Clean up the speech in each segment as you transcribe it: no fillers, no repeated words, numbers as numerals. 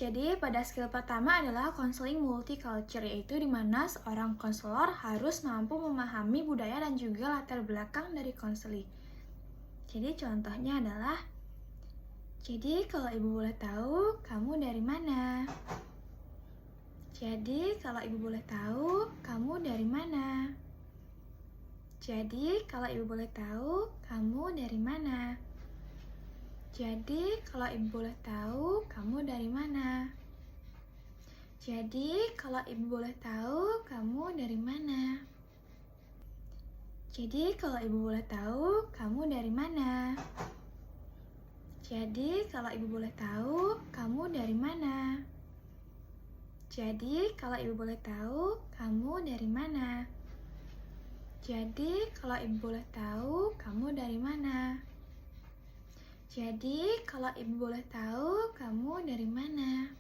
Jadi, pada skill pertama adalah counseling multicultural, yaitu di mana seorang konselor harus mampu memahami budaya dan juga latar belakang dari konseling. Jadi, contohnya adalah, jadi kalau ibu boleh tahu, kamu dari mana? Jadi, kalau ibu boleh tahu, kamu dari mana? Jadi, kalau ibu boleh tahu, kamu dari mana? Jadi, kalau ibu boleh tahu, kamu dari mana? Jadi, kalau ibu boleh tahu, kamu dari mana? Jadi, kalau ibu boleh tahu, kamu dari mana? Jadi, kalau ibu boleh tahu, kamu dari mana? Jadi, kalau ibu boleh tahu, kamu dari mana? Jadi, kalau ibu boleh tahu, kamu dari mana? Jadi, kalau ibu boleh tahu, kamu dari mana?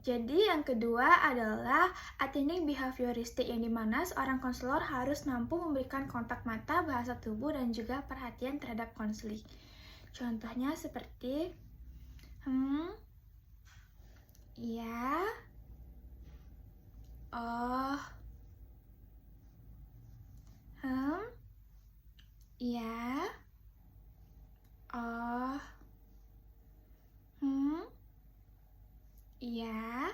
Jadi yang kedua adalah attending behavioristik, yang dimana seorang konselor harus mampu memberikan kontak mata, bahasa tubuh, dan juga perhatian terhadap konseling. Contohnya seperti, iya, oh, iya, oh, iya,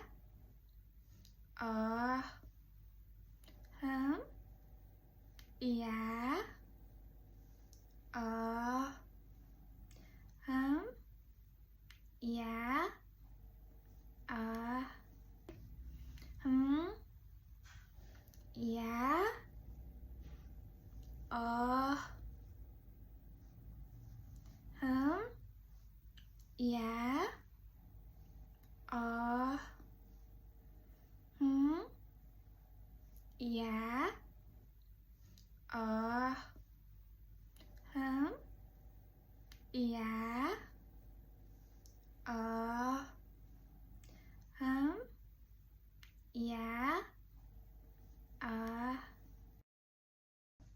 oh, iya, oh, iya, oh, iya, oh, iya, oh, iya, oh, iya, oh, iya, oh.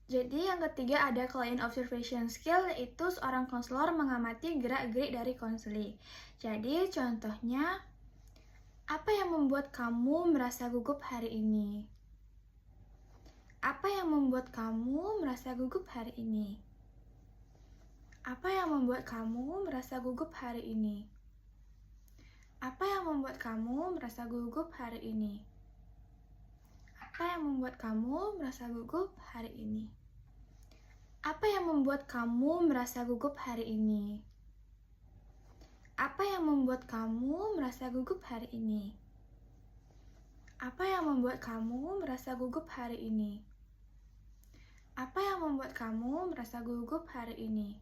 Jadi yang ketiga ada client observation skill, yaitu seorang konselor mengamati gerak-gerik dari konseling. Jadi contohnya, apa yang membuat kamu merasa gugup hari ini? Apa yang membuat kamu merasa gugup hari ini? Apa yang membuat kamu merasa gugup hari ini? Apa yang membuat kamu merasa gugup hari ini? Apa yang membuat kamu merasa gugup hari ini? Apa yang membuat kamu merasa gugup hari ini? Apa yang membuat kamu merasa gugup hari ini? Apa yang membuat kamu merasa gugup hari ini? Apa yang membuat kamu merasa gugup hari ini?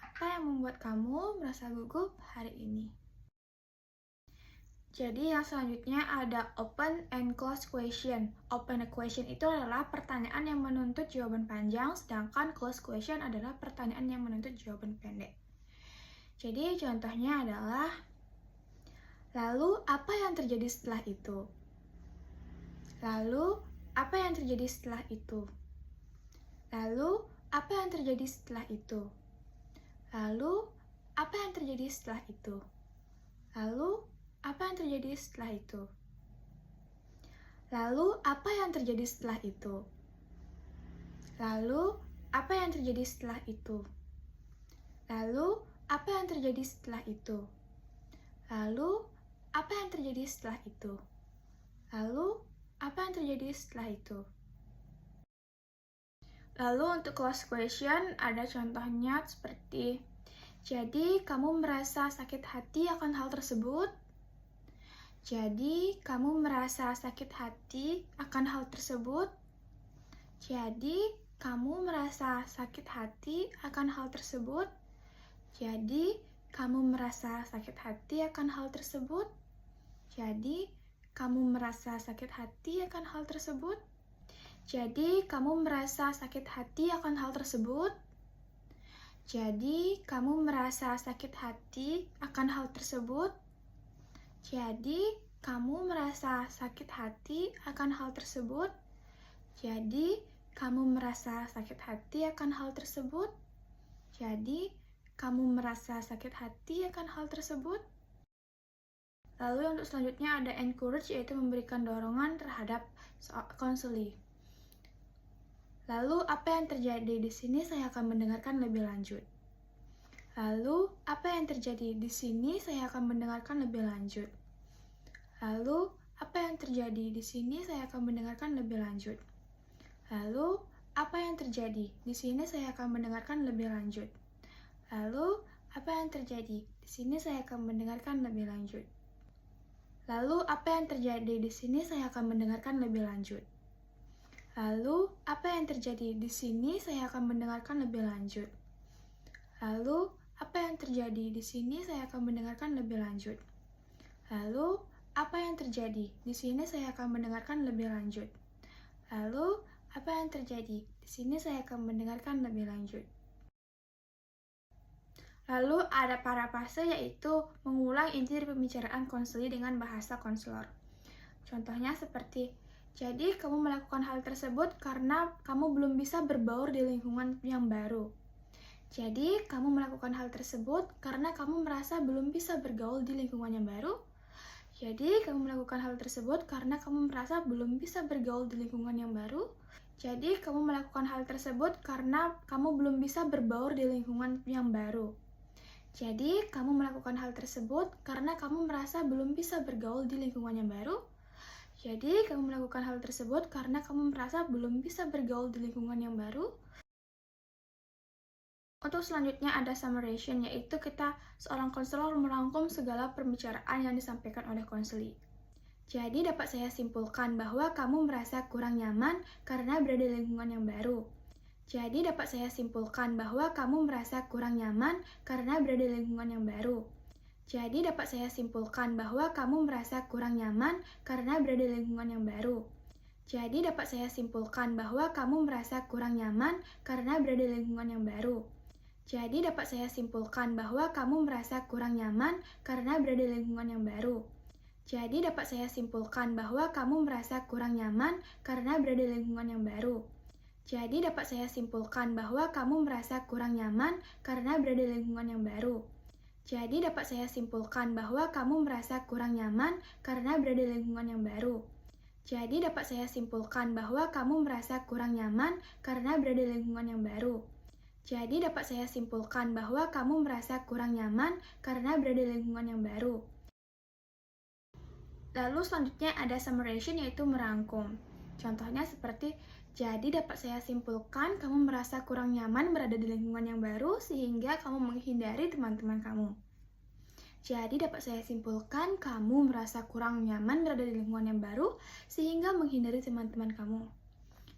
Apa yang membuat kamu merasa gugup hari ini? Jadi yang selanjutnya ada open and closed question. Open question itu adalah pertanyaan yang menuntut jawaban panjang, sedangkan closed question adalah pertanyaan yang menuntut jawaban pendek. Jadi contohnya adalah, lalu apa yang terjadi setelah itu? Lalu apa yang terjadi setelah itu? Lalu apa yang terjadi setelah itu? Lalu apa yang terjadi setelah itu? Lalu apa yang terjadi setelah itu? Lalu apa yang terjadi setelah itu? Lalu apa yang terjadi setelah itu? Lalu apa yang terjadi setelah itu? Lalu apa yang terjadi setelah itu? Lalu apa yang terjadi setelah itu? Lalu untuk closed question ada contohnya seperti, jadi kamu merasa sakit hati akan hal tersebut? Jadi kamu merasa sakit hati akan hal tersebut? Jadi kamu merasa sakit hati akan hal tersebut? Jadi kamu merasa sakit hati akan hal tersebut? Jadi kamu merasa sakit hati akan hal tersebut? Jadi kamu merasa sakit hati akan hal tersebut? Jadi kamu merasa sakit hati akan hal tersebut? Jadi kamu merasa sakit hati akan hal tersebut? Jadi kamu merasa sakit hati akan hal tersebut? Jadi kamu merasa sakit hati akan hal tersebut? Lalu untuk selanjutnya ada encourage, yaitu memberikan dorongan terhadap konseli. Lalu apa yang terjadi di sini saya akan mendengarkan lebih lanjut. Lalu apa yang terjadi di sini saya akan mendengarkan lebih lanjut. Lalu apa yang terjadi di sini saya akan mendengarkan lebih lanjut. Lalu apa yang terjadi di sini saya akan mendengarkan lebih lanjut. Lalu apa yang terjadi di sini saya akan mendengarkan lebih lanjut. Lalu apa yang terjadi di sini saya akan mendengarkan lebih lanjut. Lalu apa yang terjadi di sini saya akan mendengarkan lebih lanjut. Lalu apa yang terjadi di sini saya akan mendengarkan lebih lanjut. Lalu apa yang terjadi di sini saya akan mendengarkan lebih lanjut. Lalu apa yang terjadi di sini saya akan mendengarkan lebih lanjut. Lalu ada parafrase, yaitu mengulang inti dari pembicaraan konseli dengan bahasa konselor. Contohnya seperti, jadi kamu melakukan hal tersebut karena kamu belum bisa berbaur di lingkungan yang baru. Jadi kamu melakukan hal tersebut karena kamu merasa belum bisa bergaul di lingkungan yang baru. Jadi kamu melakukan hal tersebut karena kamu merasa belum bisa bergaul di lingkungan yang baru. Jadi kamu melakukan hal tersebut karena kamu belum bisa berbaur di lingkungan yang baru. Jadi, kamu melakukan hal tersebut karena kamu merasa belum bisa bergaul di lingkungan yang baru. Jadi, kamu melakukan hal tersebut karena kamu merasa belum bisa bergaul di lingkungan yang baru. Untuk selanjutnya ada summarization, yaitu seorang konselor merangkum segala pembicaraan yang disampaikan oleh konseli. Jadi, dapat saya simpulkan bahwa kamu merasa kurang nyaman karena berada di lingkungan yang baru. Jadi dapat saya simpulkan bahwa kamu merasa kurang nyaman karena berada di lingkungan yang baru. Jadi dapat saya simpulkan bahwa kamu merasa kurang nyaman karena berada di lingkungan yang baru. Jadi dapat saya simpulkan bahwa kamu merasa kurang nyaman karena berada di lingkungan yang baru. Jadi dapat saya simpulkan bahwa kamu merasa kurang nyaman karena berada di lingkungan yang baru. Jadi dapat saya simpulkan bahwa kamu merasa kurang nyaman karena berada di lingkungan yang baru. Jadi dapat saya simpulkan bahwa kamu merasa kurang nyaman karena berada di lingkungan yang baru. Jadi dapat saya simpulkan bahwa kamu merasa kurang nyaman karena berada di lingkungan yang baru. Jadi dapat saya simpulkan bahwa kamu merasa kurang nyaman karena berada di lingkungan yang baru. Jadi dapat saya simpulkan bahwa kamu merasa kurang nyaman karena berada di lingkungan yang baru. Lalu selanjutnya ada summarization, yaitu merangkum. Contohnya seperti, jadi dapat saya simpulkan kamu merasa kurang nyaman berada di lingkungan yang baru sehingga kamu menghindari teman-teman kamu. Jadi dapat saya simpulkan kamu merasa kurang nyaman berada di lingkungan yang baru sehingga menghindari teman-teman kamu.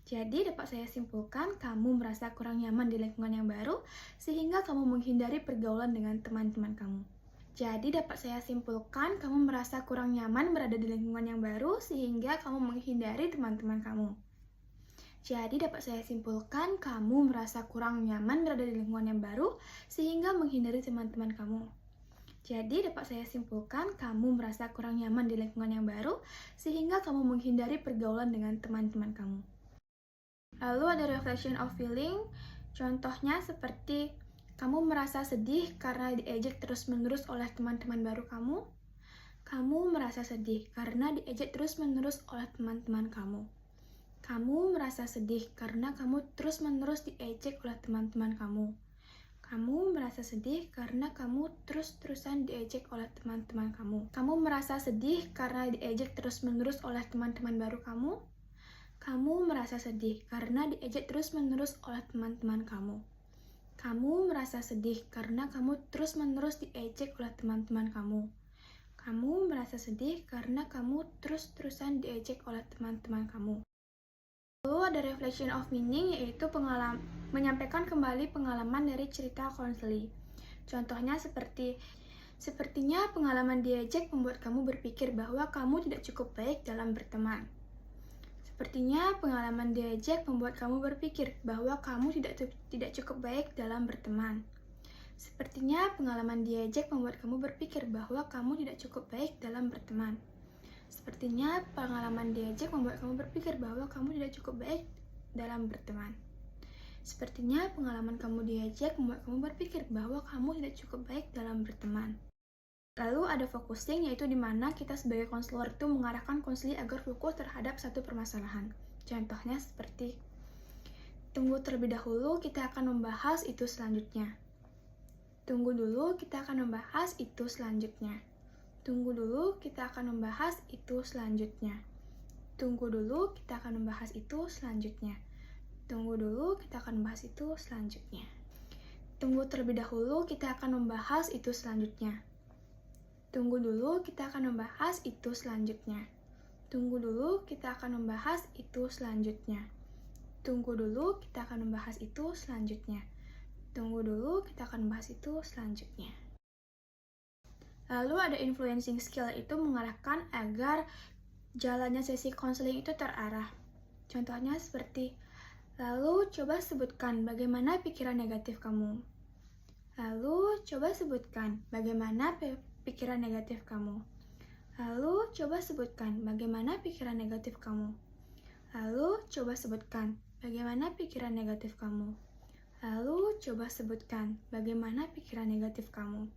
Jadi dapat saya simpulkan kamu merasa kurang nyaman di lingkungan yang baru sehingga kamu menghindari pergaulan dengan teman-teman kamu. Jadi dapat saya simpulkan kamu merasa kurang nyaman berada di lingkungan yang baru sehingga kamu menghindari teman-teman kamu. Jadi dapat saya simpulkan kamu merasa kurang nyaman berada di lingkungan yang baru sehingga menghindari teman-teman kamu. Jadi dapat saya simpulkan kamu merasa kurang nyaman di lingkungan yang baru sehingga kamu menghindari pergaulan dengan teman-teman kamu. Lalu ada reflection of feeling. Contohnya seperti, kamu merasa sedih karena diejek terus-menerus oleh teman-teman baru kamu. Kamu merasa sedih karena diejek terus-menerus oleh teman-teman kamu. Kamu merasa sedih karena kamu terus-menerus diejek oleh teman-teman kamu. Kamu merasa sedih karena kamu terus-terusan diejek oleh teman-teman kamu. Kamu merasa sedih karena diejek terus-menerus oleh teman-teman baru kamu. Kamu merasa sedih karena diejek terus-menerus oleh teman-teman kamu. Kamu merasa sedih karena kamu terus-menerus diejek oleh teman-teman kamu. Kamu merasa sedih karena kamu terus-terusan diejek oleh teman-teman kamu. Lalu ada reflection of meaning, yaitu menyampaikan kembali pengalaman dari cerita konseli. Contohnya seperti, sepertinya pengalaman diejek membuat kamu berpikir bahwa kamu tidak cukup baik dalam berteman. Sepertinya pengalaman diejek membuat kamu berpikir bahwa kamu tidak cukup baik dalam berteman. Sepertinya pengalaman diejek membuat kamu berpikir bahwa kamu tidak cukup baik dalam berteman. Sepertinya pengalaman diejek membuat kamu berpikir bahwa kamu tidak cukup baik dalam berteman. Sepertinya pengalaman kamu diajak membuat kamu berpikir bahwa kamu tidak cukup baik dalam berteman. Lalu ada focusing, yaitu di mana kita sebagai konselor itu mengarahkan konseling agar fokus terhadap satu permasalahan. Contohnya seperti, tunggu terlebih dahulu, kita akan membahas itu selanjutnya. Tunggu dulu, kita akan membahas itu selanjutnya. Tunggu dulu, kita akan membahas itu selanjutnya. Tunggu dulu, kita akan membahas itu selanjutnya. Tunggu dulu, kita akan membahas itu selanjutnya. Tunggu terlebih dahulu, kita akan membahas itu selanjutnya. Tunggu dulu, kita akan membahas itu selanjutnya. Tunggu dulu, kita akan membahas itu selanjutnya. Tunggu dulu, kita akan membahas itu selanjutnya. Tunggu dulu, kita akan membahas itu selanjutnya. Lalu ada influencing skill, itu mengarahkan agar jalannya sesi konseling itu terarah. Contohnya seperti, lalu coba sebutkan bagaimana pikiran negatif kamu. Lalu coba sebutkan bagaimana pikiran negatif kamu. Lalu coba sebutkan bagaimana pikiran negatif kamu. Lalu coba sebutkan bagaimana pikiran negatif kamu. Lalu coba sebutkan bagaimana pikiran negatif kamu.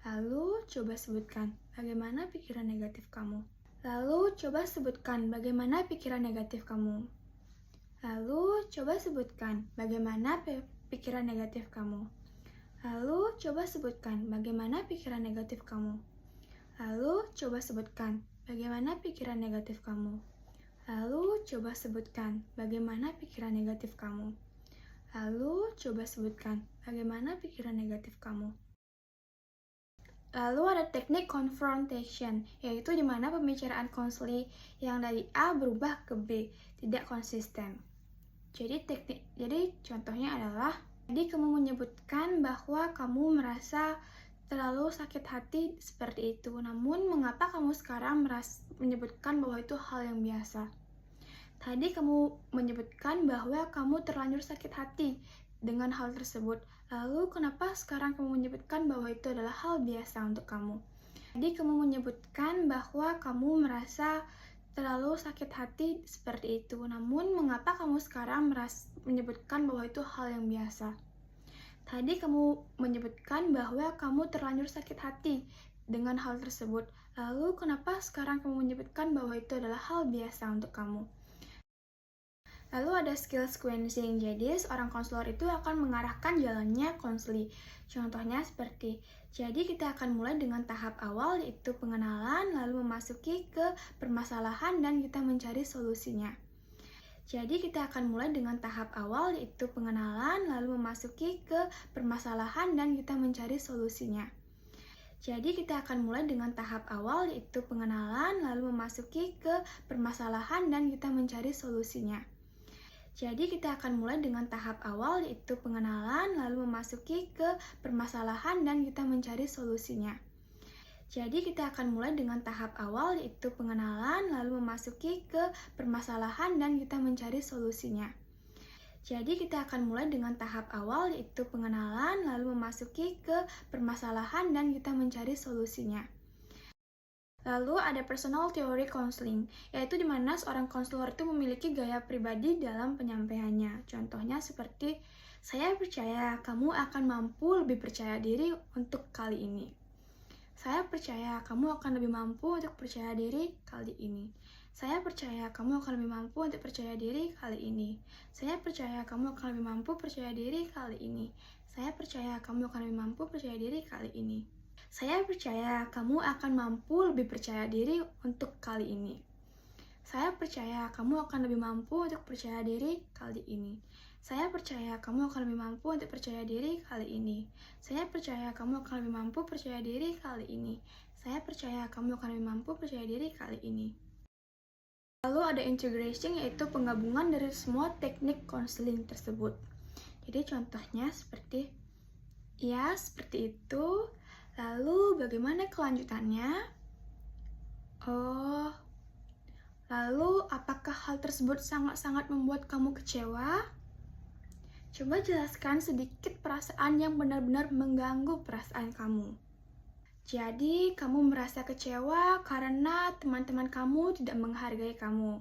Lalu coba sebutkan bagaimana pikiran negatif kamu. Lalu coba sebutkan bagaimana pikiran negatif kamu. Lalu coba sebutkan bagaimana pikiran negatif kamu. Lalu coba sebutkan bagaimana pikiran negatif kamu. Lalu coba sebutkan bagaimana pikiran negatif kamu. Lalu coba sebutkan bagaimana pikiran negatif kamu. Lalu coba sebutkan bagaimana pikiran negatif kamu. Lalu ada teknik confrontation, yaitu di mana pembicaraan konseling yang dari A berubah ke B, tidak konsisten. Jadi contohnya adalah, jadi kamu menyebutkan bahwa kamu merasa terlalu sakit hati seperti itu. Namun mengapa kamu sekarang menyebutkan bahwa itu hal yang biasa? Tadi kamu menyebutkan bahwa kamu terlanjur sakit hati dengan hal tersebut. Lalu kenapa sekarang kamu menyebutkan bahwa itu adalah hal biasa untuk kamu? Tadi kamu menyebutkan bahwa kamu merasa terlalu sakit hati seperti itu. Namun mengapa kamu sekarang menyebutkan bahwa itu hal yang biasa? Tadi kamu menyebutkan bahwa kamu terlanjur sakit hati dengan hal tersebut. Lalu kenapa sekarang kamu menyebutkan bahwa itu adalah hal biasa untuk kamu? Lalu ada skill sequencing, jadi seorang konselor itu akan mengarahkan jalannya konseling. Contohnya seperti, jadi kita akan mulai dengan tahap awal, yaitu pengenalan, lalu memasuki ke permasalahan dan kita mencari solusinya. Jadi kita akan mulai dengan tahap awal, yaitu pengenalan, lalu memasuki ke permasalahan dan kita mencari solusinya. Jadi kita akan mulai dengan tahap awal, yaitu pengenalan, lalu memasuki ke permasalahan dan kita mencari solusinya. Jadi kita akan mulai dengan tahap awal, yaitu pengenalan, lalu memasuki ke permasalahan dan kita mencari solusinya. Jadi kita akan mulai dengan tahap awal, yaitu pengenalan, lalu memasuki ke permasalahan dan kita mencari solusinya. Jadi kita akan mulai dengan tahap awal, yaitu pengenalan, lalu memasuki ke permasalahan dan kita mencari solusinya. Lalu ada personal theory counseling, yaitu di mana seorang konselor itu memiliki gaya pribadi dalam penyampaiannya. Contohnya seperti, saya percaya kamu akan mampu lebih percaya diri untuk kali ini. Saya percaya kamu akan lebih mampu untuk percaya diri kali ini. Saya percaya kamu akan lebih mampu untuk percaya diri kali ini. Saya percaya kamu akan lebih mampu percaya diri kali ini. Saya percaya kamu akan lebih mampu percaya diri kali ini. Saya percaya kamu akan mampu lebih percaya diri untuk kali ini. Saya percaya kamu akan lebih mampu untuk percaya diri kali ini. Saya percaya kamu akan lebih mampu untuk percaya diri kali ini. Saya percaya kamu akan lebih mampu percaya diri kali ini. Saya percaya kamu akan lebih mampu percaya diri kali ini. Lalu ada integration, yaitu penggabungan dari semua teknik konseling tersebut. Jadi contohnya seperti, ya seperti itu. Lalu bagaimana kelanjutannya? Oh, lalu apakah hal tersebut sangat-sangat membuat kamu kecewa? Coba jelaskan sedikit perasaan yang benar-benar mengganggu perasaan kamu. Jadi, kamu merasa kecewa karena teman-teman kamu tidak menghargai kamu.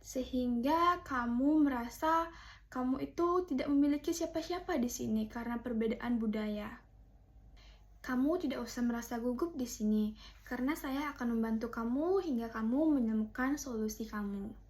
Sehingga kamu merasa Kamu itu tidak memiliki siapa-siapa di sini karena perbedaan budaya. Kamu tidak usah merasa gugup di sini, karena saya akan membantu kamu hingga kamu menemukan solusi kamu.